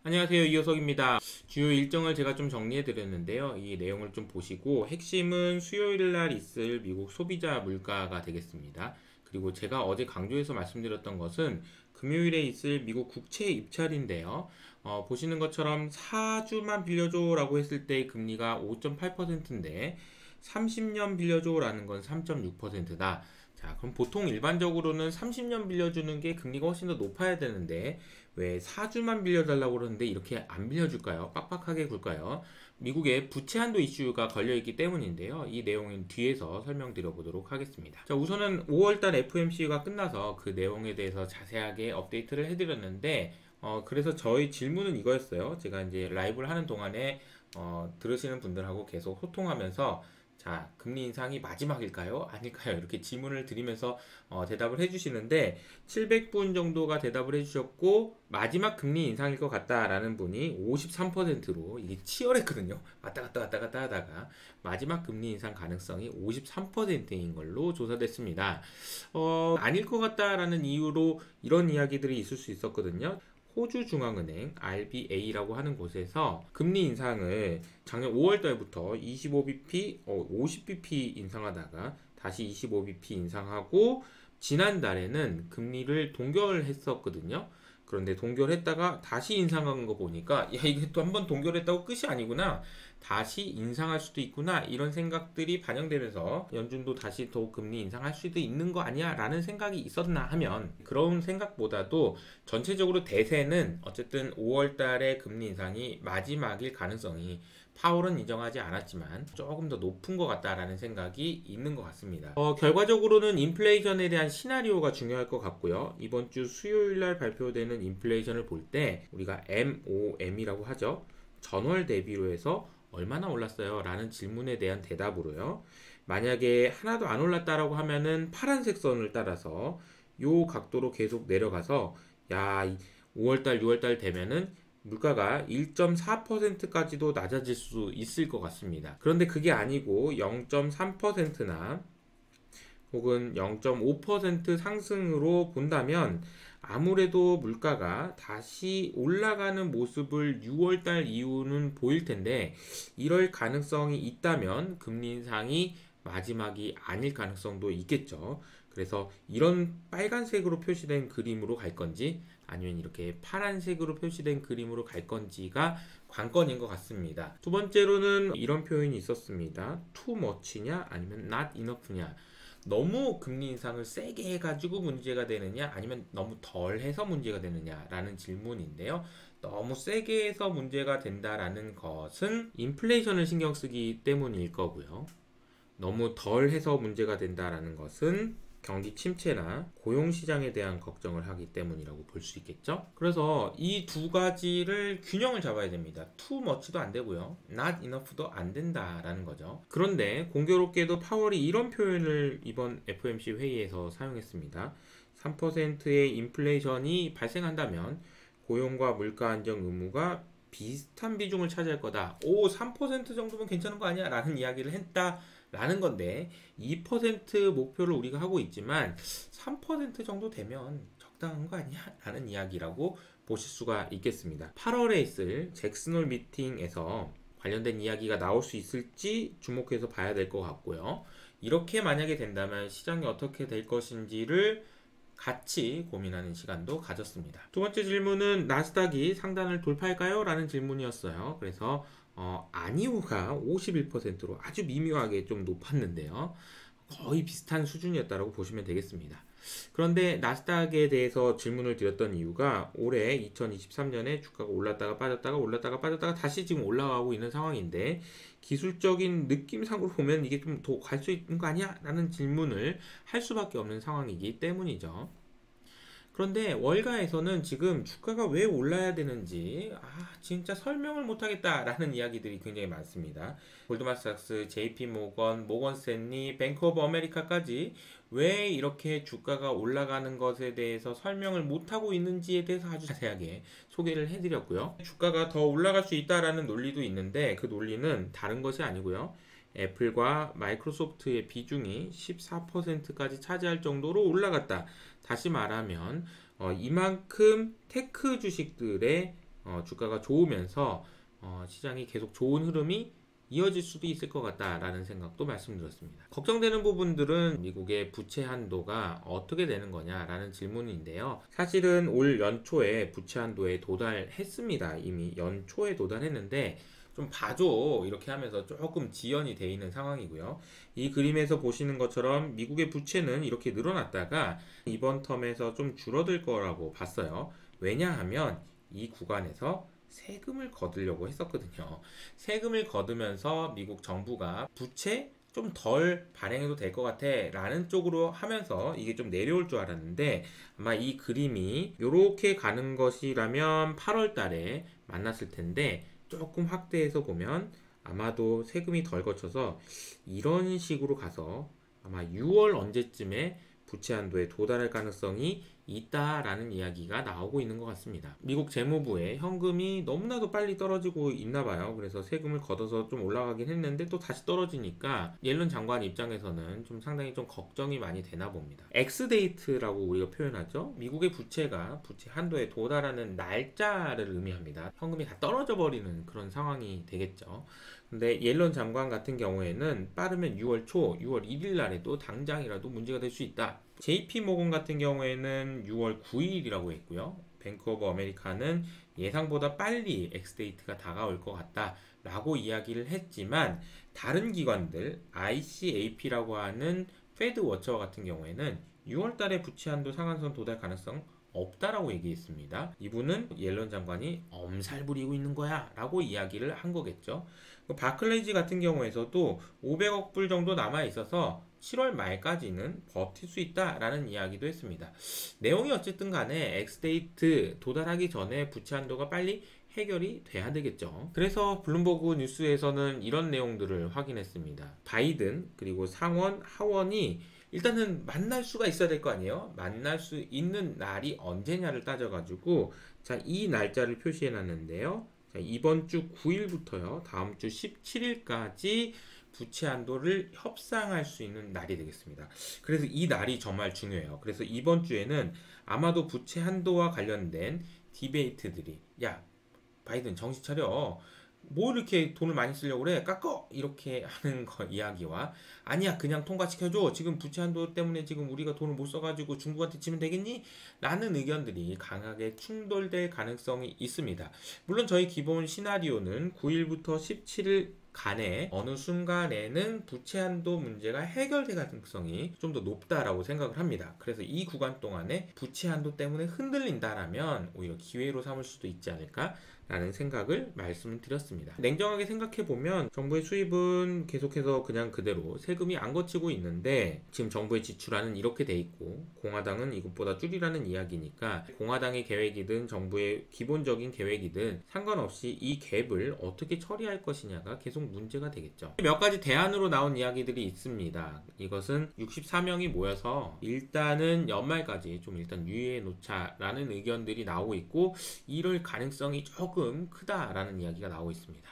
안녕하세요. 이효석입니다. 주요 일정을 제가 좀 정리해 드렸는데요. 이 내용을 좀 보시고 핵심은 수요일 날 있을 미국 소비자 물가가 되겠습니다. 그리고 제가 어제 강조해서 말씀드렸던 것은 금요일에 있을 미국 국채 입찰인데요. 보시는 것처럼 4주만 빌려줘 라고 했을 때 금리가 5.8%인데 30년 빌려줘 라는 건 3.6%다. 자, 그럼 보통 일반적으로는 30년 빌려주는 게 금리가 훨씬 더 높아야 되는데 왜 4주만 빌려달라고 그러는데 이렇게 안 빌려줄까요? 빡빡하게 굴까요? 미국의 부채 한도 이슈가 걸려있기 때문인데요. 이 내용은 뒤에서 설명드려 보도록 하겠습니다. 자, 우선은 5월달 FOMC가 끝나서 그 내용에 대해서 자세하게 업데이트를 해드렸는데 그래서 저희 질문은 이거였어요. 제가 이제 라이브를 하는 동안에 들으시는 분들하고 계속 소통하면서 자, 금리 인상이 마지막일까요? 아닐까요? 이렇게 질문을 드리면서 대답을 해주시는데 700분 정도가 대답을 해주셨고 마지막 금리 인상일 것 같다라는 분이 53%로 이게 치열했거든요. 왔다 갔다 왔다 갔다 하다가 마지막 금리 인상 가능성이 53%인 걸로 조사됐습니다. 아닐 것 같다라는 이유로 이런 이야기들이 있을 수 있었거든요. 호주 중앙은행 RBA라고 하는 곳에서 금리 인상을 작년 5월 달부터 25bp, 50bp 인상하다가 다시 25bp 인상하고 지난달에는 금리를 동결했었거든요. 그런데 동결했다가 다시 인상한 거 보니까 야, 이게 또 한 번 동결했다고 끝이 아니구나. 다시 인상할 수도 있구나. 이런 생각들이 반영되면서 연준도 다시 더 금리 인상할 수도 있는 거 아니야? 라는 생각이 있었나 하면 그런 생각보다도 전체적으로 대세는 어쨌든 5월 달에 금리 인상이 마지막일 가능성이 파월은 인정하지 않았지만 조금 더 높은 것 같다라는 생각이 있는 것 같습니다. 결과적으로는 인플레이션에 대한 시나리오가 중요할 것 같고요. 이번 주 수요일 날 발표되는 인플레이션을 볼 때 우리가 MOM이라고 하죠. 전월 대비로 해서 얼마나 올랐어요? 라는 질문에 대한 대답으로요. 만약에 하나도 안 올랐다라고 하면은 파란색 선을 따라서 요 각도로 계속 내려가서 야, 5월달, 6월달 되면은 물가가 1.4%까지도 낮아질 수 있을 것 같습니다. 그런데 그게 아니고 0.3%나 혹은 0.5% 상승으로 본다면 아무래도 물가가 다시 올라가는 모습을 6월달 이후는 보일 텐데 이럴 가능성이 있다면 금리 인상이 마지막이 아닐 가능성도 있겠죠. 그래서 이런 빨간색으로 표시된 그림으로 갈 건지 아니면 이렇게 파란색으로 표시된 그림으로 갈 건지가 관건인 것 같습니다. 두 번째로는 이런 표현이 있었습니다. too much냐 아니면 not enough냐. 너무 금리 인상을 세게 해가지고 문제가 되느냐 아니면 너무 덜 해서 문제가 되느냐 라는 질문인데요. 너무 세게 해서 문제가 된다라는 것은 인플레이션을 신경 쓰기 때문일 거고요. 너무 덜 해서 문제가 된다라는 것은 경기 침체나 고용시장에 대한 걱정을 하기 때문이라고 볼 수 있겠죠. 그래서 이 두 가지를 균형을 잡아야 됩니다. too much도 안 되고요. not enough도 안 된다라는 거죠. 그런데 공교롭게도 파월이 이런 표현을 이번 FOMC 회의에서 사용했습니다. 3%의 인플레이션이 발생한다면 고용과 물가 안정 의무가 비슷한 비중을 차지할 거다. 3% 정도면 괜찮은 거 아니야? 라는 이야기를 했다. 라는 건데 2% 목표를 우리가 하고 있지만 3% 정도 되면 적당한 거 아니야? 라는 이야기라고 보실 수가 있겠습니다. 8월에 있을 잭슨홀 미팅에서 관련된 이야기가 나올 수 있을지 주목해서 봐야 될 것 같고요. 이렇게 만약에 된다면 시장이 어떻게 될 것인지를 같이 고민하는 시간도 가졌습니다. 두 번째 질문은 나스닥이 상단을 돌파할까요? 라는 질문이었어요. 그래서 아니오가 51%로 아주 미묘하게 좀 높았는데요. 거의 비슷한 수준이었다고 보시면 되겠습니다. 그런데 나스닥에 대해서 질문을 드렸던 이유가 올해 2023년에 주가가 올랐다가 빠졌다가 올랐다가 빠졌다가 다시 지금 올라가고 있는 상황인데 기술적인 느낌상으로 보면 이게 좀 더 갈 수 있는 거 아니야? 라는 질문을 할 수밖에 없는 상황이기 때문이죠. 그런데 월가에서는 지금 주가가 왜 올라야 되는지 진짜 설명을 못하겠다라는 이야기들이 굉장히 많습니다. 골드만삭스, JP모건, 모건스탠리, 뱅크 오브 아메리카까지 왜 이렇게 주가가 올라가는 것에 대해서 설명을 못하고 있는지에 대해서 아주 자세하게 소개를 해드렸고요. 주가가 더 올라갈 수 있다라는 논리도 있는데 그 논리는 다른 것이 아니고요. 애플과 마이크로소프트의 비중이 14%까지 차지할 정도로 올라갔다. 다시 말하면 이만큼 테크 주식들의 주가가 좋으면서 시장이 계속 좋은 흐름이 이어질 수도 있을 것 같다라는 생각도 말씀드렸습니다. 걱정되는 부분들은 미국의 부채 한도가 어떻게 되는 거냐라는 질문인데요. 사실은 올 연초에 부채 한도에 도달했습니다. 이미 연초에 도달했는데 좀 봐줘 이렇게 하면서 조금 지연이 돼 있는 상황이고요. 이 그림에서 보시는 것처럼 미국의 부채는 이렇게 늘어났다가 이번 텀에서 좀 줄어들 거라고 봤어요. 왜냐하면 이 구간에서 세금을 거두려고 했었거든요. 세금을 거두면서 미국 정부가 부채 좀 덜 발행해도 될 것 같아 라는 쪽으로 하면서 이게 좀 내려올 줄 알았는데, 아마 이 그림이 이렇게 가는 것이라면 8월 달에 만났을 텐데 조금 확대해서 보면 아마도 세금이 덜 거쳐서 이런 식으로 가서 아마 6월 언제쯤에 부채 한도에 도달할 가능성이 있다라는 이야기가 나오고 있는 것 같습니다. 미국 재무부의 현금이 너무나도 빨리 떨어지고 있나 봐요. 그래서 세금을 걷어서 좀 올라가긴 했는데 또 다시 떨어지니까 옐런 장관 입장에서는 좀 상당히 좀 걱정이 많이 되나 봅니다. 엑스데이트라고 우리가 표현하죠. 미국의 부채가 부채 한도에 도달하는 날짜를 의미합니다. 현금이 다 떨어져 버리는 그런 상황이 되겠죠. 근데 옐런 장관 같은 경우에는 빠르면 6월 초, 6월 1일 날에도 당장이라도 문제가 될 수 있다. JP 모건 같은 경우에는 6월 9일이라고 했고요. 뱅크 오브 아메리카는 예상보다 빨리 엑스데이트가 다가올 것 같다 라고 이야기를 했지만, 다른 기관들 ICAP라고 하는 페드 워처 같은 경우에는 6월 달에 부채 한도 상한선 도달 가능성 없다라고 얘기했습니다. 이분은 옐런 장관이 엄살 부리고 있는 거야 라고 이야기를 한 거겠죠. 바클레이지 같은 경우에서도 500억 불 정도 남아 있어서 7월 말까지는 버틸 수 있다라는 이야기도 했습니다. 내용이 어쨌든 간에 엑스데이트 도달하기 전에 부채 한도가 빨리 해결이 돼야 되겠죠. 그래서 블룸버그 뉴스에서는 이런 내용들을 확인했습니다. 바이든 그리고 상원, 하원이 일단은 만날 수가 있어야 될 거 아니에요. 만날 수 있는 날이 언제냐를 따져가지고 자, 이 날짜를 표시해 놨는데요. 자, 이번 주 9일부터요 다음 주 17일까지 부채 한도를 협상할 수 있는 날이 되겠습니다. 그래서 이 날이 정말 중요해요. 그래서 이번 주에는 아마도 부채 한도와 관련된 디베이트들이, 야 바이든 정신 차려, 뭐 이렇게 돈을 많이 쓰려고 그래, 깎어, 이렇게 하는 거 이야기와, 아니야 그냥 통과시켜줘, 지금 부채 한도 때문에 지금 우리가 돈을 못 써가지고 중국한테 지면 되겠니? 라는 의견들이 강하게 충돌될 가능성이 있습니다. 물론 저희 기본 시나리오는 9일부터 17일 간에 어느 순간에는 부채 한도 문제가 해결될 가능성이 좀 더 높다라고 생각을 합니다. 그래서 이 구간 동안에 부채 한도 때문에 흔들린다라면 오히려 기회로 삼을 수도 있지 않을까 라는 생각을 말씀을 드렸습니다. 냉정하게 생각해보면 정부의 수입은 계속해서 그냥 그대로 세금이 안 거치고 있는데, 지금 정부의 지출안은 이렇게 돼 있고 공화당은 이것보다 줄이라는 이야기니까 공화당의 계획이든 정부의 기본적인 계획이든 상관없이 이 갭을 어떻게 처리할 것이냐가 계속 문제가 되겠죠. 몇 가지 대안으로 나온 이야기들이 있습니다. 이것은 64명이 모여서 일단은 연말까지 좀 일단 유예해 놓자라는 의견들이 나오고 있고, 이럴 가능성이 조금 크다라는 이야기가 나오고 있습니다.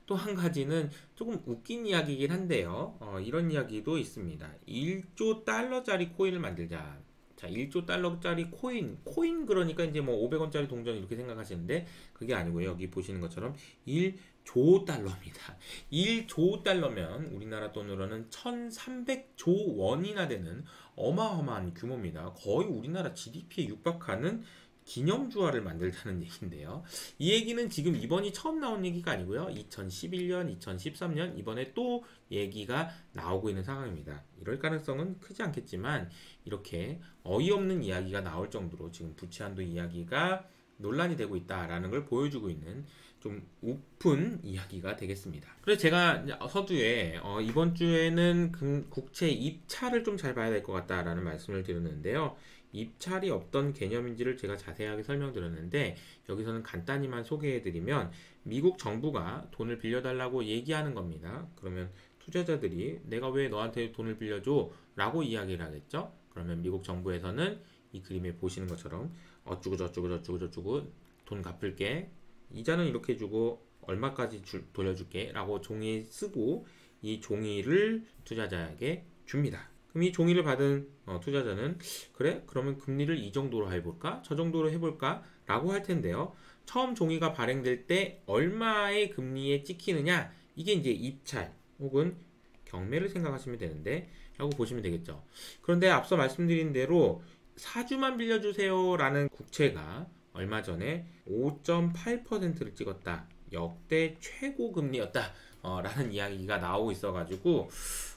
또 한 가지는 조금 웃긴 이야기이긴 한데요. 이런 이야기도 있습니다. 1조 달러짜리 코인을 만들자. 자, 1조 달러짜리 코인 그러니까 이제 뭐 500원짜리 동전 이렇게 생각하시는데 그게 아니고요. 여기 보시는 것처럼 1조 달러입니다. 1조 달러면 우리나라 돈으로는 1300조 원이나 되는 어마어마한 규모입니다. 거의 우리나라 GDP에 육박하는 기념주화를 만들자는 얘기인데요. 이 얘기는 지금 이번이 처음 나온 얘기가 아니고요. 2011년, 2013년 이번에 또 얘기가 나오고 있는 상황입니다. 이럴 가능성은 크지 않겠지만 이렇게 어이없는 이야기가 나올 정도로 지금 부채 한도 이야기가 논란이 되고 있다라는 걸 보여주고 있는 좀 우픈 이야기가 되겠습니다. 그래서 제가 서두에 이번 주에는 국채 입찰을 좀 잘 봐야 될 것 같다라는 말씀을 드렸는데요. 입찰이 어떤 개념인지를 제가 자세하게 설명드렸는데, 여기서는 간단히만 소개해드리면 미국 정부가 돈을 빌려달라고 얘기하는 겁니다. 그러면 투자자들이 내가 왜 너한테 돈을 빌려줘? 라고 이야기를 하겠죠. 그러면 미국 정부에서는 이 그림에 보시는 것처럼 어쭈고 돈 갚을게, 이자는 이렇게 주고 얼마까지 돌려줄게 라고 종이에 쓰고 이 종이를 투자자에게 줍니다. 그럼 이 종이를 받은 투자자는 그래? 그러면 금리를 이 정도로 해볼까? 저 정도로 해볼까? 라고 할 텐데요. 처음 종이가 발행될 때 얼마의 금리에 찍히느냐, 이게 이제 입찰 혹은 경매를 생각하시면 되는데 라고 보시면 되겠죠. 그런데 앞서 말씀드린 대로 사주만 빌려주세요 라는 국채가 얼마 전에 5.8%를 찍었다, 역대 최고 금리였다 라는 이야기가 나오고 있어가지고,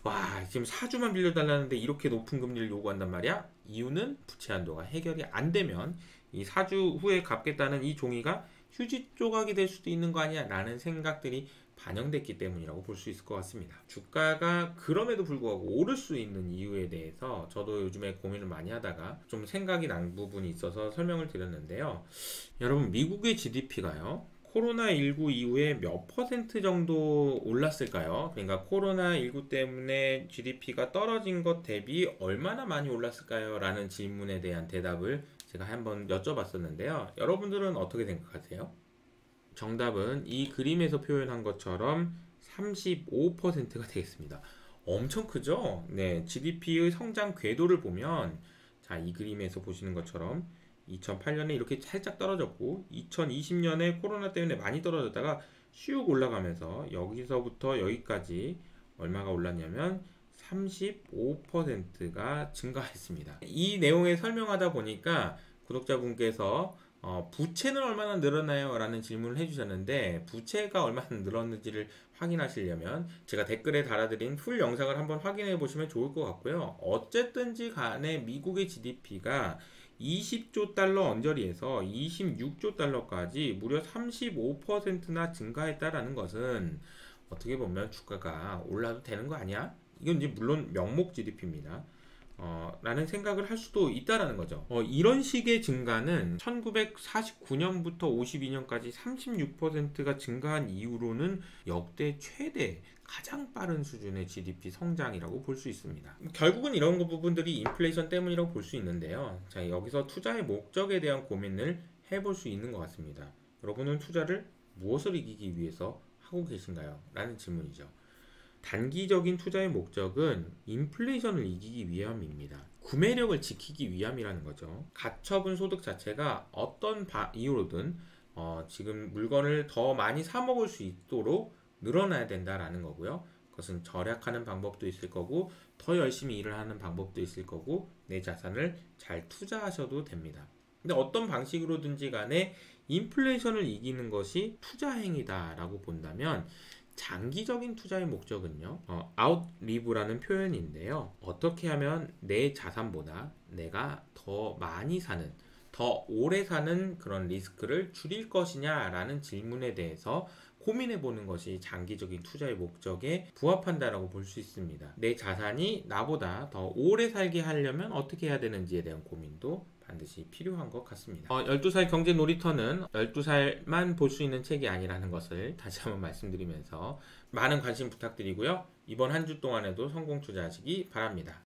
와, 지금 사주만 빌려달라는데 이렇게 높은 금리를 요구한단 말이야. 이유는 부채 한도가 해결이 안 되면 이 사주 후에 갚겠다는 이 종이가 휴지 조각이 될 수도 있는 거 아니야 라는 생각들이 반영됐기 때문이라고 볼 수 있을 것 같습니다. 주가가 그럼에도 불구하고 오를 수 있는 이유에 대해서 저도 요즘에 고민을 많이 하다가 좀 생각이 난 부분이 있어서 설명을 드렸는데요. 여러분, 미국의 GDP가요, 코로나19 이후에 몇 퍼센트 정도 올랐을까요? 그러니까 코로나19 때문에 GDP가 떨어진 것 대비 얼마나 많이 올랐을까요? 라는 질문에 대한 대답을 제가 한번 여쭤봤었는데요. 여러분들은 어떻게 생각하세요? 정답은 이 그림에서 표현한 것처럼 35%가 되겠습니다. 엄청 크죠? 네, GDP의 성장 궤도를 보면, 자, 이 그림에서 보시는 것처럼 2008년에 이렇게 살짝 떨어졌고 2020년에 코로나 때문에 많이 떨어졌다가 슉 올라가면서 여기서부터 여기까지 얼마가 올랐냐면 35%가 증가했습니다. 이 내용에 설명하다 보니까 구독자분께서 부채는 얼마나 늘었나요? 라는 질문을 해주셨는데, 부채가 얼마나 늘었는지를 확인하시려면 제가 댓글에 달아드린 풀 영상을 한번 확인해 보시면 좋을 것 같고요. 어쨌든지 간에 미국의 GDP가 20조 달러 언저리에서 26조 달러까지 무려 35%나 증가했다라는 것은 어떻게 보면 주가가 올라도 되는 거 아니야? 이건 이제 물론 명목 GDP입니다. 라는 생각을 할 수도 있다라는 거죠. 이런 식의 증가는 1949년부터 52년까지 36%가 증가한 이후로는 역대 최대 가장 빠른 수준의 GDP 성장이라고 볼 수 있습니다. 결국은 이런 부분들이 인플레이션 때문이라고 볼 수 있는데요. 자, 여기서 투자의 목적에 대한 고민을 해볼 수 있는 것 같습니다. 여러분은 투자를 무엇을 이기기 위해서 하고 계신가요? 라는 질문이죠. 단기적인 투자의 목적은 인플레이션을 이기기 위함입니다. 구매력을 지키기 위함이라는 거죠. 가처분 소득 자체가 어떤 이유로든 지금 물건을 더 많이 사 먹을 수 있도록 늘어나야 된다라는 거고요. 그것은 절약하는 방법도 있을 거고 더 열심히 일을 하는 방법도 있을 거고 내 자산을 잘 투자하셔도 됩니다. 근데 어떤 방식으로든지 간에 인플레이션을 이기는 것이 투자 행위다라고 본다면, 장기적인 투자의 목적은요, outlive라는 표현인데요. 어떻게 하면 내 자산보다 내가 더 많이 사는, 더 오래 사는 그런 리스크를 줄일 것이냐라는 질문에 대해서 고민해 보는 것이 장기적인 투자의 목적에 부합한다라고 볼 수 있습니다. 내 자산이 나보다 더 오래 살게 하려면 어떻게 해야 되는지에 대한 고민도 반드시 필요한 것 같습니다. 12살 경제 놀이터는 12살만 볼 수 있는 책이 아니라는 것을 다시 한번 말씀드리면서 많은 관심 부탁드리고요. 이번 한 주 동안에도 성공 투자하시기 바랍니다.